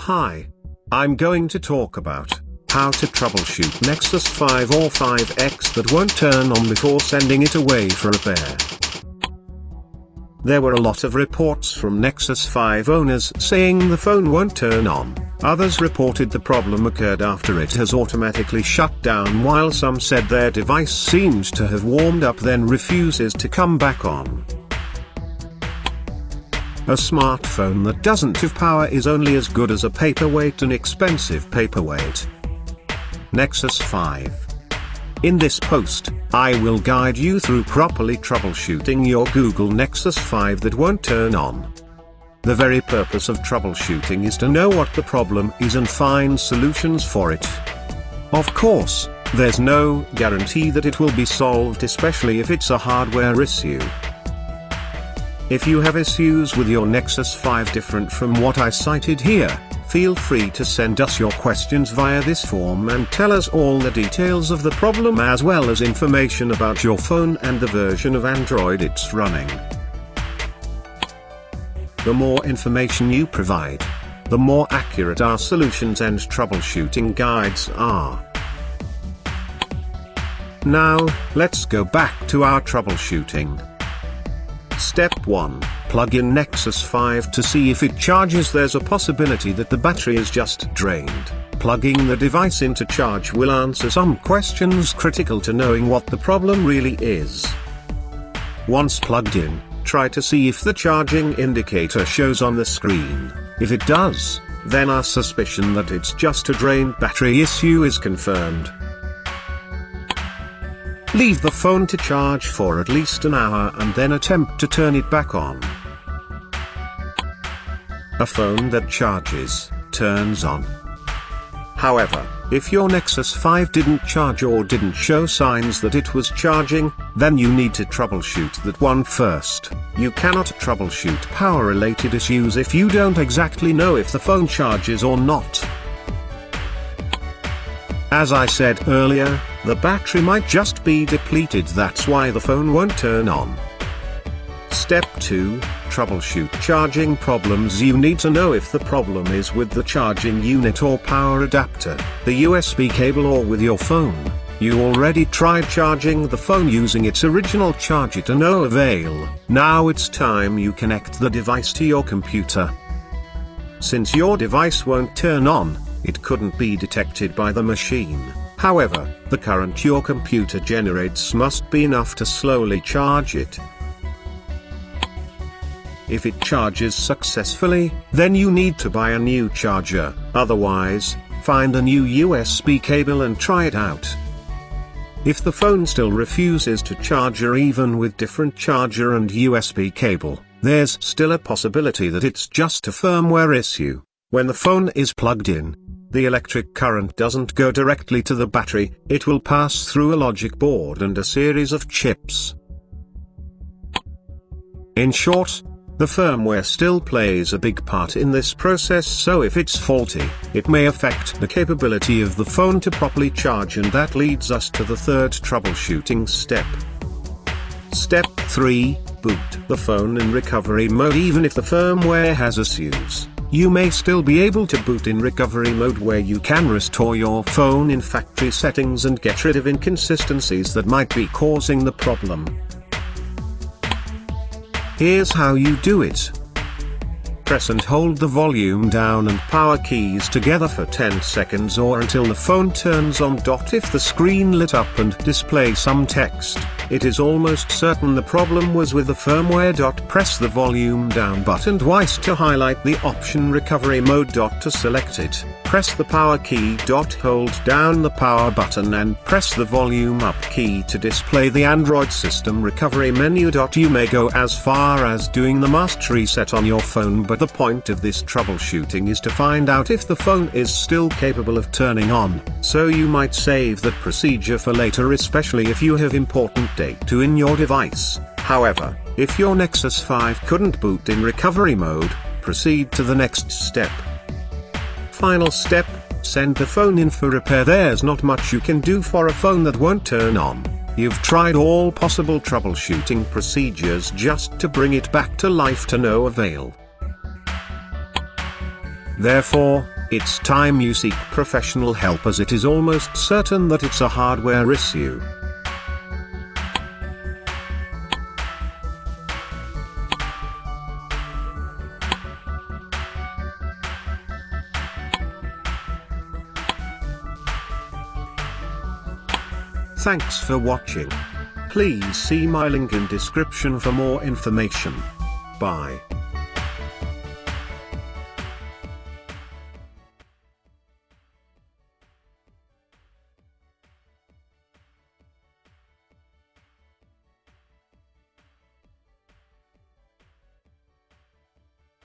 Hi. I'm going to talk about how to troubleshoot Nexus 5 or 5X that won't turn on before sending it away for repair. There were a lot of reports from Nexus 5 owners saying the phone won't turn on. Others reported the problem occurred after it has automatically shut down, while some said their device seems to have warmed up then refuses to come back on. A smartphone that doesn't have power is only as good as a paperweight, an expensive paperweight. Nexus 5. In this post, I will guide you through properly troubleshooting your Google Nexus 5 that won't turn on. The very purpose of troubleshooting is to know what the problem is and find solutions for it. Of course, there's no guarantee that it will be solved, especially if it's a hardware issue. If you have issues with your Nexus 5 different from what I cited here, feel free to send us your questions via this form and tell us all the details of the problem as well as information about your phone and the version of Android it's running. The more information you provide, the more accurate our solutions and troubleshooting guides are. Now, let's go back to our troubleshooting. Step 1. Plug in Nexus 5 to see if it charges. There's a possibility that the battery is just drained. Plugging the device into charge will answer some questions critical to knowing what the problem really is. Once plugged in, try to see if the charging indicator shows on the screen. If it does, then our suspicion that it's just a drained battery issue is confirmed. Leave the phone to charge for at least an hour and then attempt to turn it back on. A phone that charges, turns on. However, if your Nexus 5 didn't charge or didn't show signs that it was charging, then you need to troubleshoot that one first. You cannot troubleshoot power-related issues if you don't exactly know if the phone charges or not. As I said earlier, the battery might just be depleted, that's why the phone won't turn on. Step 2. Troubleshoot charging problems. You need to know if the problem is with the charging unit or power adapter, the USB cable, or with your phone. You already tried charging the phone using its original charger to no avail. Now it's time you connect the device to your computer. Since your device won't turn on, it couldn't be detected by the machine. However, the current your computer generates must be enough to slowly charge it. If it charges successfully, then you need to buy a new charger. Otherwise, find a new USB cable and try it out. If the phone still refuses to charge, or even with different charger and USB cable, there's still a possibility that it's just a firmware issue. When the phone is plugged in, the electric current doesn't go directly to the battery, it will pass through a logic board and a series of chips. In short, the firmware still plays a big part in this process, so if it's faulty, it may affect the capability of the phone to properly charge, and that leads us to the third troubleshooting step. Step 3. Boot the phone in recovery mode. Even if the firmware has issues, you may still be able to boot in recovery mode, where you can restore your phone in factory settings and get rid of inconsistencies that might be causing the problem. Here's how you do it. Press and hold the volume down and power keys together for 10 seconds or until the phone turns on. If the screen lit up and display some text, it is almost certain the problem was with the firmware. Press the volume down button twice to highlight the option recovery mode. To select it, press the power key. Hold down the power button and press the volume up key to display the Android system recovery menu. You may go as far as doing the must reset on your phone, but the point of this troubleshooting is to find out if the phone is still capable of turning on, so you might save that procedure for later, especially if you have important data in your device. However, if your Nexus 5 couldn't boot in recovery mode, proceed to the next step. Final step, send the phone in for repair. There's not much you can do for a phone that won't turn on. You've tried all possible troubleshooting procedures just to bring it back to life to no avail. Therefore, It's time you seek professional help, as it is almost certain that it's a hardware issue. Thanks for watching. Please see my link in description for more information. Bye.